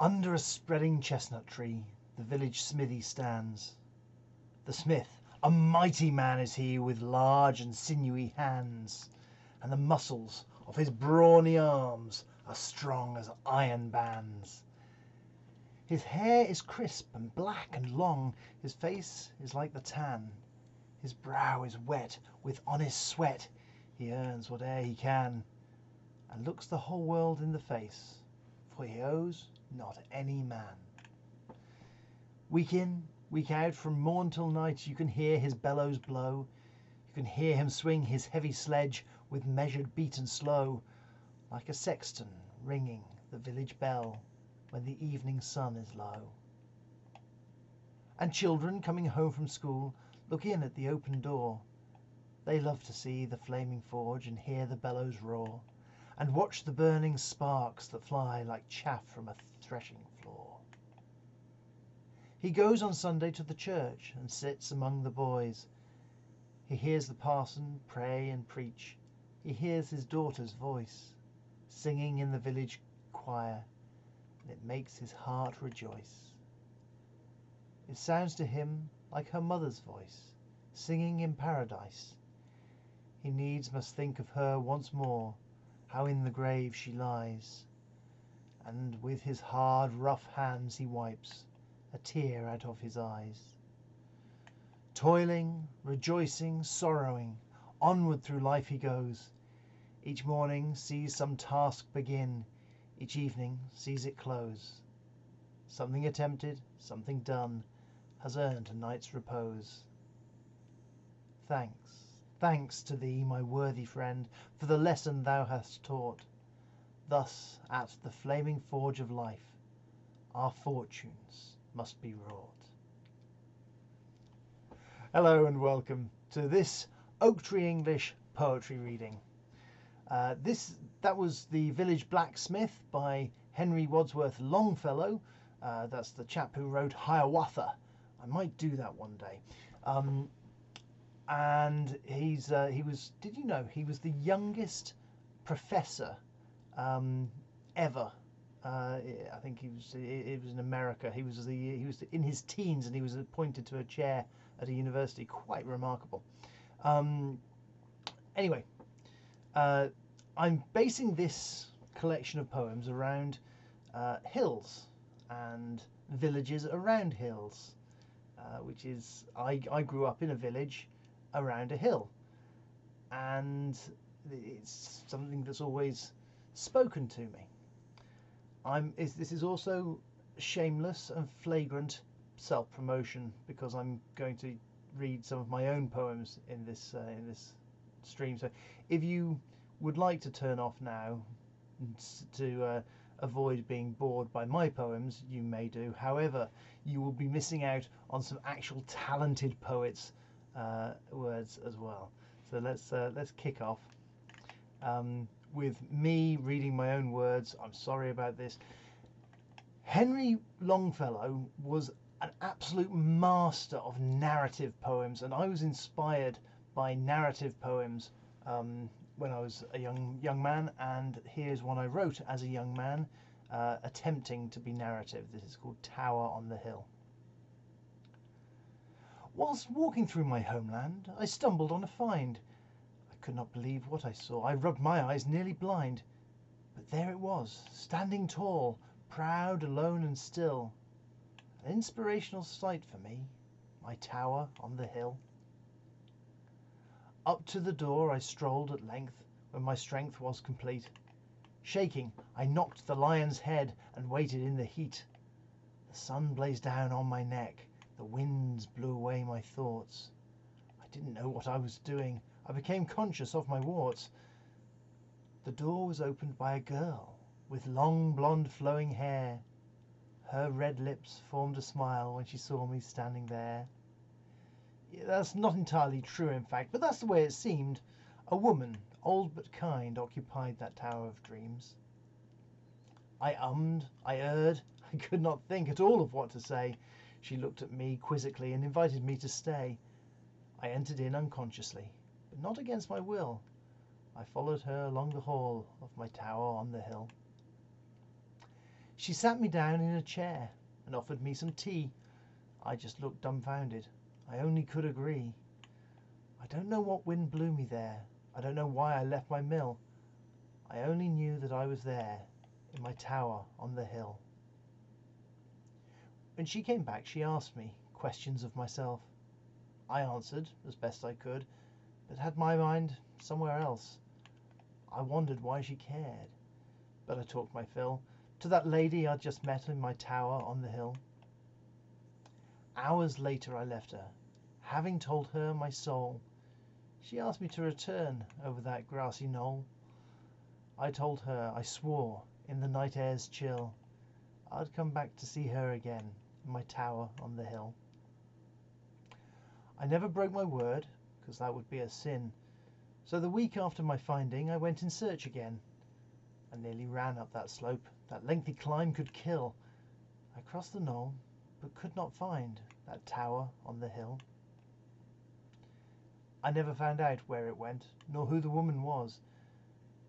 Under a spreading chestnut tree, the village smithy stands. The smith, a mighty man is he, with large and sinewy hands, and the muscles of his brawny arms are strong as iron bands. His hair is crisp and black and long, his face is like the tan, his brow is wet with honest sweat, he earns whate'er he can, and looks the whole world in the face, for he owes not any man. Week in, week out, from morn till night, you can hear his bellows blow, you can hear him swing his heavy sledge with measured beat and slow, like a sexton ringing the village bell when the evening sun is low. And children coming home from school look in at the open door. They love to see the flaming forge and hear the bellows roar, and watch the burning sparks that fly like chaff from a threshing floor. He goes on Sunday to the church and sits among the boys. He hears the parson pray and preach. He hears his daughter's voice singing in the village choir, and it makes his heart rejoice. It sounds to him like her mother's voice, singing in paradise. He needs must think of her once more, how in the grave she lies, and with his hard, rough hands he wipes a tear out of his eyes. Toiling, rejoicing, sorrowing, onward through life he goes. Each morning sees some task begin, each evening sees it close. Something attempted, something done, has earned a night's repose. Thanks, thanks to thee, my worthy friend, for the lesson thou hast taught. Thus at the flaming forge of life our fortunes must be wrought. Hello and welcome to this Oak Tree English poetry reading. That was The Village Blacksmith by Henry Wadsworth Longfellow. That's the chap who wrote Hiawatha. I might do that one day. And he was, did you know, he was the youngest professor ever. I think it was in America. He was in his teens and he was appointed to a chair at a university. Quite remarkable. Anyway, I'm basing this collection of poems around hills and villages around hills, which is, I grew up in a village around a hill, and it's something that's always spoken to me. This is also shameless and flagrant self-promotion, because I'm going to read some of my own poems in this stream. So if you would like to turn off now to avoid being bored by my poems, you may do. However, you will be missing out on some actual talented poets' words as well. So let's kick off with me reading my own words. I'm sorry about this. Henry Longfellow was an absolute master of narrative poems, and I was inspired by narrative poems when I was a young man, and here's one I wrote as a young man, attempting to be narrative. This is called Tower on the Hill. Whilst walking through my homeland, I stumbled on a find. I could not believe what I saw. I rubbed my eyes nearly blind. But there it was, standing tall, proud, alone and still. An inspirational sight for me, my tower on the hill. Up to the door I strolled at length, when my strength was complete. Shaking, I knocked the lion's head and waited in the heat. The sun blazed down on my neck, the winds blew away my thoughts. I didn't know what I was doing. I became conscious of my warts. The door was opened by a girl with long blonde flowing hair. Her red lips formed a smile when she saw me standing there. That's not entirely true, in fact, but that's the way it seemed. A woman, old but kind, occupied that tower of dreams. I ummed, I erred, I could not think at all of what to say. She looked at me quizzically and invited me to stay. I entered in unconsciously, but not against my will. I followed her along the hall of my tower on the hill. She sat me down in a chair and offered me some tea. I just looked dumbfounded. I only could agree. I don't know what wind blew me there. I don't know why I left my mill. I only knew that I was there in my tower on the hill. When she came back, she asked me questions of myself. I answered as best I could, but had my mind somewhere else. I wondered why she cared, but I talked my fill to that lady I'd just met in my tower on the hill. Hours later I left her, having told her my soul. She asked me to return over that grassy knoll. I told her, I swore, in the night air's chill, I'd come back to see her again in my tower on the hill. I never broke my word, because that would be a sin. So the week after my finding, I went in search again. I nearly ran up that slope, that lengthy climb could kill. I crossed the knoll, but could not find that tower on the hill. I never found out where it went, nor who the woman was,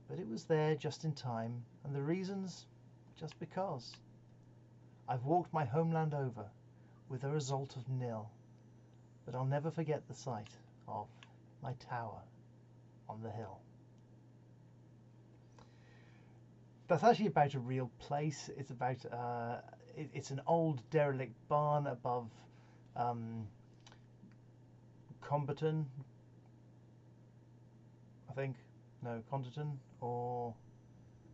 but it was there just in time, and the reasons, just because. I've walked my homeland over, with a result of nil, but I'll never forget the sight of my tower on the hill. That's actually about a real place. It's about it's an old derelict barn above Comberton, I think. No, Conderton, or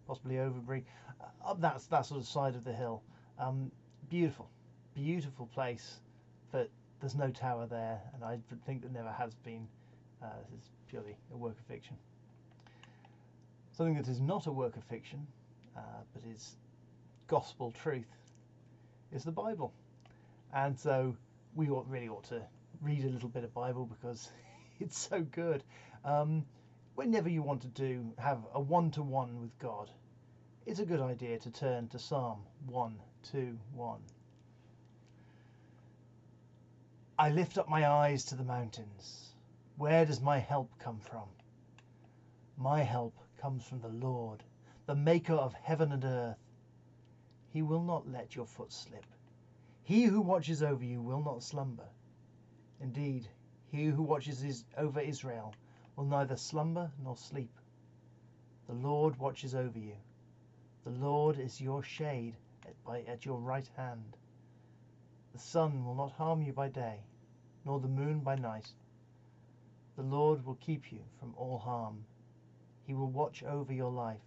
possibly Overbury. Up that sort of side of the hill. Beautiful, beautiful place, but there's no tower there, and I think there never has been. This is purely a work of fiction. Something that is not a work of fiction, but is gospel truth, is the Bible. And so we really ought to read a little bit of Bible, because it's so good. Whenever you want to have a one-to-one with God, it's a good idea to turn to Psalm 121. I lift up my eyes to the mountains. Where does my help come from? My help comes from the Lord, the maker of heaven and earth. He will not let your foot slip. He who watches over you will not slumber. Indeed, he who watches over Israel will neither slumber nor sleep. The Lord watches over you. The Lord is your shade at your right hand. The sun will not harm you by day, nor the moon by night. The Lord will keep you from all harm. He will watch over your life.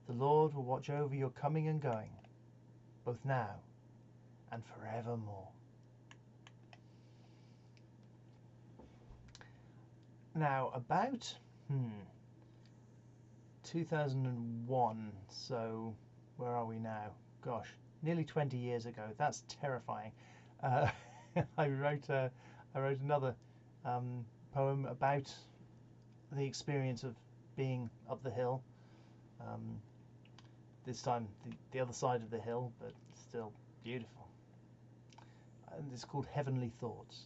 The Lord will watch over your coming and going, both now and forevermore. Now, about 2001, so where are we now? Gosh, nearly 20 years ago. That's terrifying. I wrote another poem about the experience of being up the hill. This time the other side of the hill, but still beautiful. And it's called Heavenly Thoughts.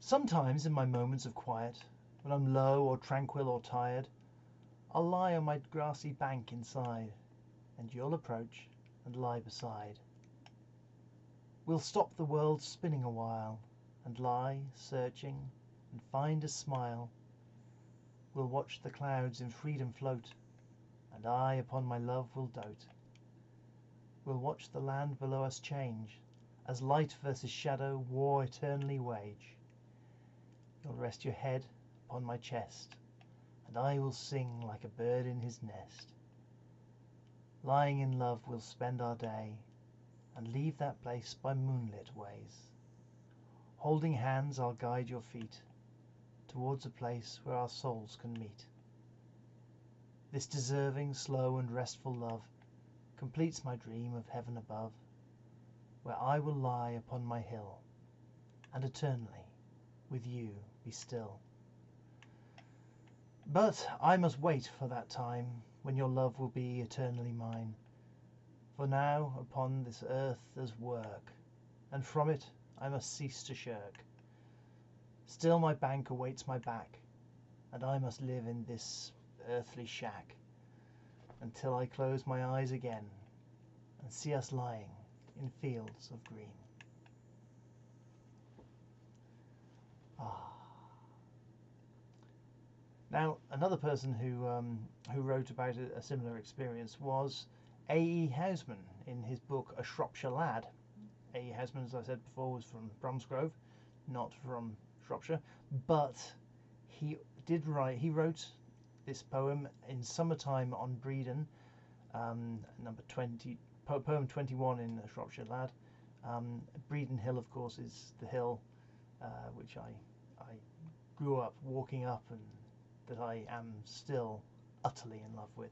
Sometimes in my moments of quiet, when I'm low or tranquil or tired, I'll lie on my grassy bank inside, and you'll approach and lie beside. We'll stop the world spinning a while, and lie searching and find a smile. We'll watch the clouds in freedom float, and I upon my love will dote. We'll watch the land below us change, as light versus shadow war eternally wage. You'll rest your head upon my chest, and I will sing like a bird in his nest. Lying in love we'll spend our day, and leave that place by moonlit ways. Holding hands I'll guide your feet towards a place where our souls can meet. This deserving, slow and restful love completes my dream of heaven above, where I will lie upon my hill, and eternally with you be still. But I must wait for that time when your love will be eternally mine. For now upon this earth there's work, and from it I must cease to shirk. Still my bank awaits my back, and I must live in this earthly shack. until I close my eyes again and see us lying in fields of green. Ah. Now, another person who wrote about a similar experience was A.E. Housman in his book A Shropshire Lad. A.E. Housman, as I said before, was from Bromsgrove, not from Shropshire, but he wrote this poem in summertime on Bredon, number 20, poem 21 in A Shropshire Lad. Bredon Hill, of course, is the hill which I grew up walking up and that I am still utterly in love with.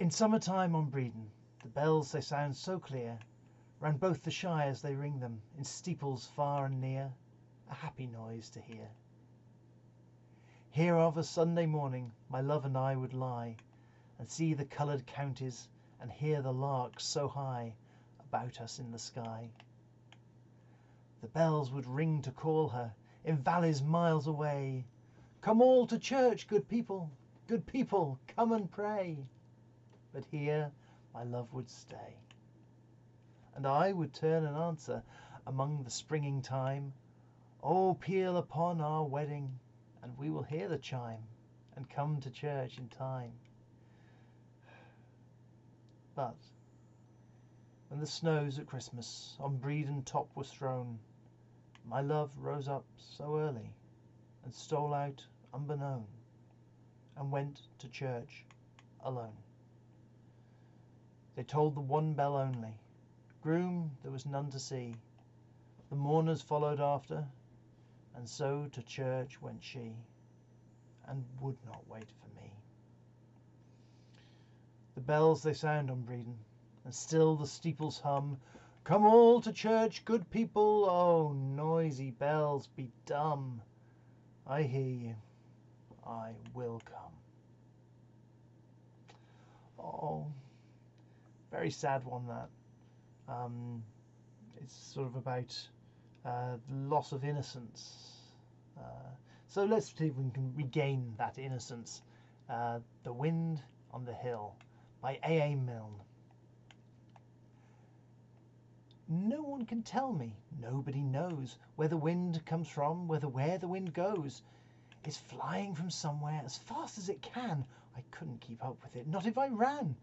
In summertime on Bredon, the bells they sound so clear, round both the shires they ring them, in steeples far and near, a happy noise to hear. Here of a Sunday morning my love and I would lie, and see the coloured counties, and hear the larks so high about us in the sky. The bells would ring to call her, in valleys miles away, come all to church, good people, come and pray. But here my love would stay, and I would turn and answer among the springing time, oh, peal upon our wedding, and we will hear the chime, and come to church in time. But when the snows at Christmas on Bredon top were strown, my love rose up so early, and stole out unbeknown, and went to church alone. They tolled the one bell only, groom there was none to see, the mourners followed after, and so to church went she, and would not wait for me. The bells they sound on Bredon, and still the steeples hum, come all to church, good people, oh, noisy bells, be dumb. I hear you, I will come. Oh, very sad one that. It's sort of about loss of innocence. So let's see if we can regain that innocence. The Wind on the Hill by A.A. Milne. No one can tell me, nobody knows, where the wind comes from, where the wind goes. It's flying from somewhere as fast as it can. I couldn't keep up with it, not if I ran.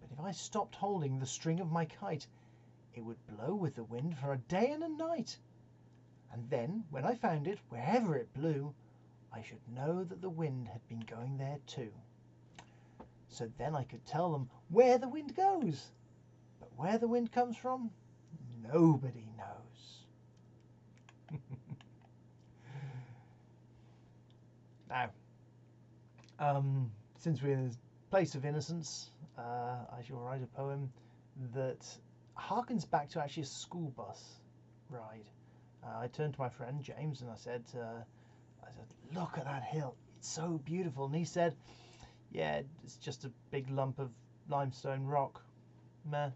But if I stopped holding the string of my kite, it would blow with the wind for a day and a night. And then, when I found it, wherever it blew, I should know that the wind had been going there too. So then I could tell them where the wind goes. But where the wind comes from, nobody knows. Now, since we're in this place of innocence, I shall write a poem that harkens back to actually a school bus ride. I turned to my friend James and I said, look at that hill, it's so beautiful. And he said, yeah, it's just a big lump of limestone rock. Meh.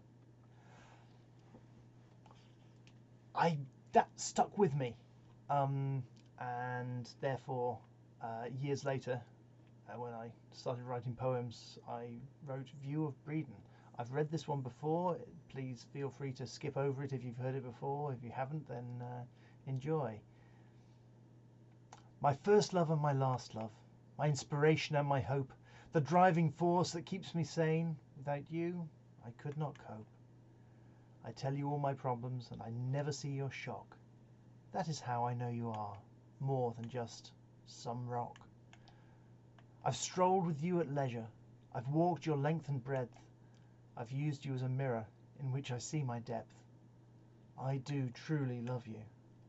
That stuck with me, and therefore years later, when I started writing poems, I wrote View of Bredon. I've read this one before. Please feel free to skip over it if you've heard it before. If you haven't, then enjoy. My first love and my last love, my inspiration and my hope, the driving force that keeps me sane. Without you, I could not cope. I tell you all my problems and I never see your shock. That is how I know you are, more than just some rock. I've strolled with you at leisure. I've walked your length and breadth. I've used you as a mirror in which I see my depth. I do truly love you,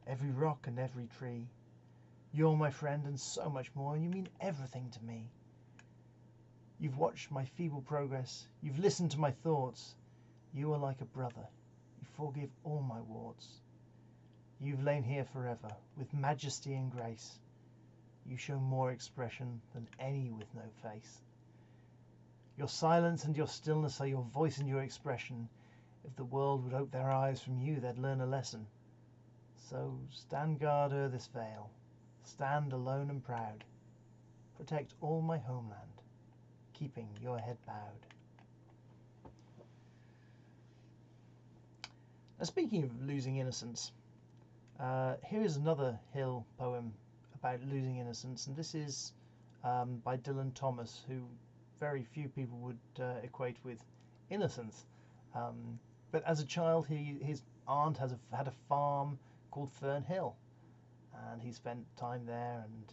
every rock and every tree. You're my friend and so much more, and you mean everything to me. You've watched my feeble progress. You've listened to my thoughts. You are like a brother. You forgive all my warts. You've lain here forever with majesty and grace. You show more expression than any with no face. Your silence and your stillness are your voice and your expression. If the world would ope their eyes from you, they'd learn a lesson. So stand guard o'er this vale. Stand alone and proud. protect all my homeland, keeping your head bowed. Now, speaking of losing innocence, here is another Hill poem about losing innocence, and this is by Dylan Thomas, who very few people would equate with innocence. But as a child, his aunt had a farm called Fern Hill, and he spent time there, and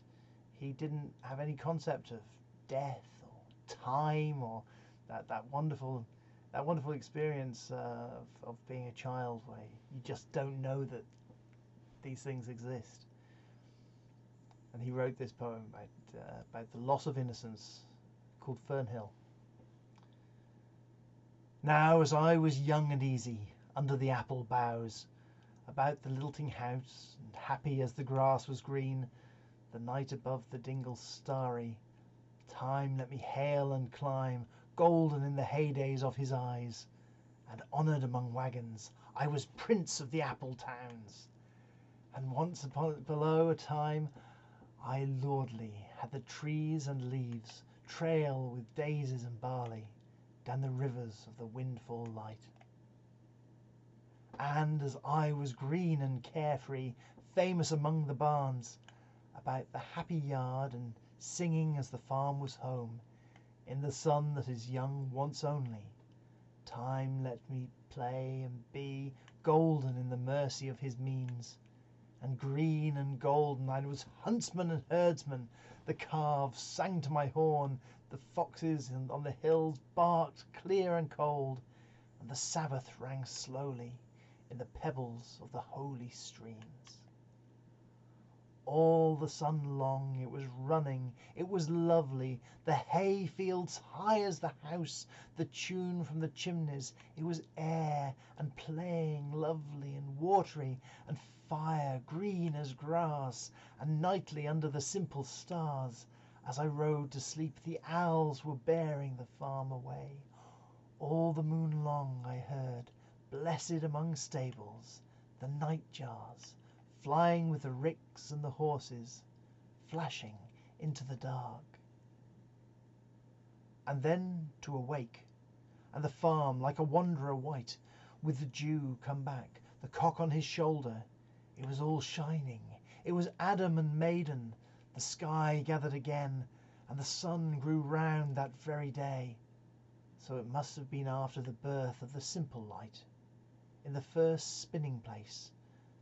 he didn't have any concept of death or time or that wonderful experience of being a child, where you just don't know that these things exist. And he wrote this poem about the loss of innocence, called Fern Hill. Now, as I was young and easy under the apple boughs, about the lilting house, and happy as the grass was green, the night above the dingle starry, time let me hail and climb, golden in the heydays of his eyes, and honoured among wagons, I was prince of the apple towns. And once below a time, I lordly had the trees and leaves trail with daisies and barley down the rivers of the windfall light. And as I was green and carefree, famous among the barns, about the happy yard, and singing as the farm was home, in the sun that is young once only, time let me play and be golden in the mercy of his means. And green and golden I was huntsman and herdsman, the calves sang to my horn, the foxes on the hills barked clear and cold, and the Sabbath rang slowly in the pebbles of the holy streams. All the sun long it was running, it was lovely, the hay fields high as the house, the tune from the chimneys, it was air and playing lovely and watery, and fire green as grass, and nightly under the simple stars, as I rode to sleep, the owls were bearing the farm away. All the moon long I heard, blessed among stables, the nightjars, flying with the ricks and the horses, flashing into the dark. And then to awake, and the farm like a wanderer white, with the dew come back, the cock on his shoulder, it was all shining, it was Adam and maiden, the sky gathered again, and the sun grew round that very day. So it must have been after the birth of the simple light, in the first spinning place,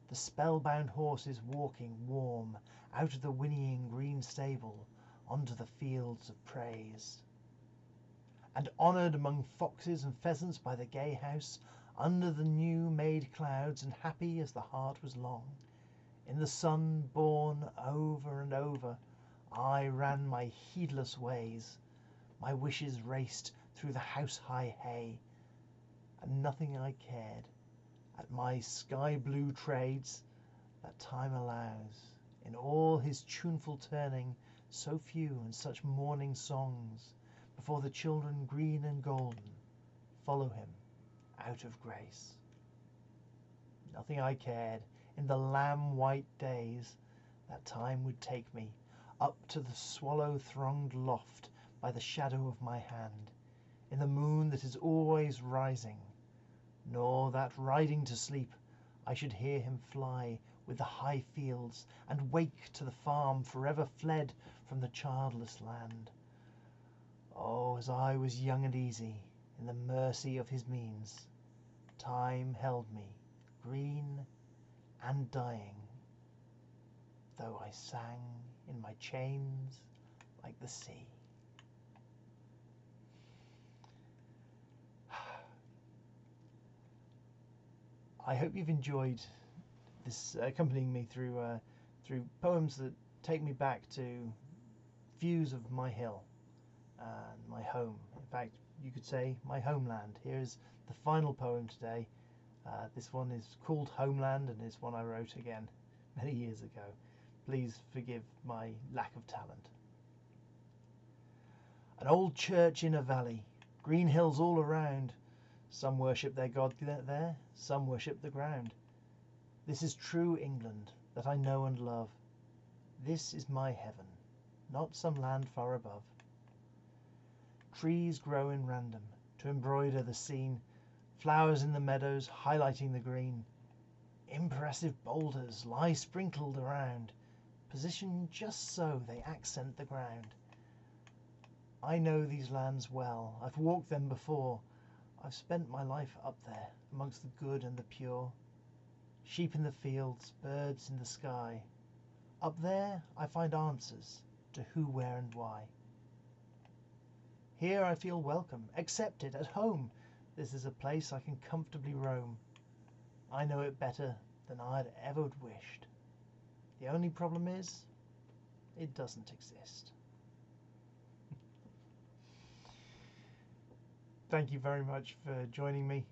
the spellbound horses walking warm out of the whinnying green stable onto the fields of praise. And honoured among foxes and pheasants by the gay house, under the new-made clouds, and happy as the heart was long, in the sun born over and over, I ran my heedless ways, my wishes raced through the house-high hay, and nothing I cared, at my sky-blue trades, that time allows, in all his tuneful turning, so few and such morning songs, before the children green and golden follow him out of grace. Nothing I cared, in the lamb-white days, that time would take me up to the swallow-thronged loft by the shadow of my hand, in the moon that is always rising, nor that riding to sleep I should hear him fly with the high fields, and wake to the farm forever fled from the childless land. Oh, as I was young and easy, in the mercy of his means, time held me, green and dying, though I sang in my chains like the sea. I hope you've enjoyed this, accompanying me through poems that take me back to views of my hill and my home. In fact, you could say my homeland. Here's the final poem today. This one is called Homeland, and is one I wrote again many years ago. Please forgive my lack of talent. An old church in a valley, green hills all around. Some worship their God there, some worship the ground. This is true England that I know and love. This is my heaven, not some land far above. Trees grow in random to embroider the scene, flowers in the meadows highlighting the green. Impressive boulders lie sprinkled around, positioned just so they accent the ground. I know these lands well, I've walked them before. I've spent my life up there, amongst the good and the pure. Sheep in the fields, birds in the sky. Up there I find answers to who, where and why. Here I feel welcome, accepted, at home. This is a place I can comfortably roam. I know it better than I'd ever wished. The only problem is, it doesn't exist. Thank you very much for joining me.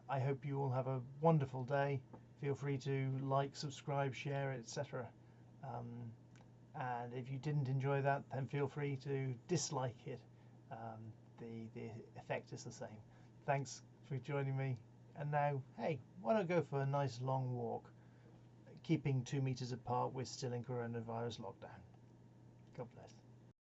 I hope you all have a wonderful day. Feel free to like, subscribe, share, etc. And if you didn't enjoy that, then feel free to dislike it. The effect is the same. Thanks for joining me. And now, hey, why not go for a nice long walk? Keeping 2 meters apart, we're still in coronavirus lockdown. God bless.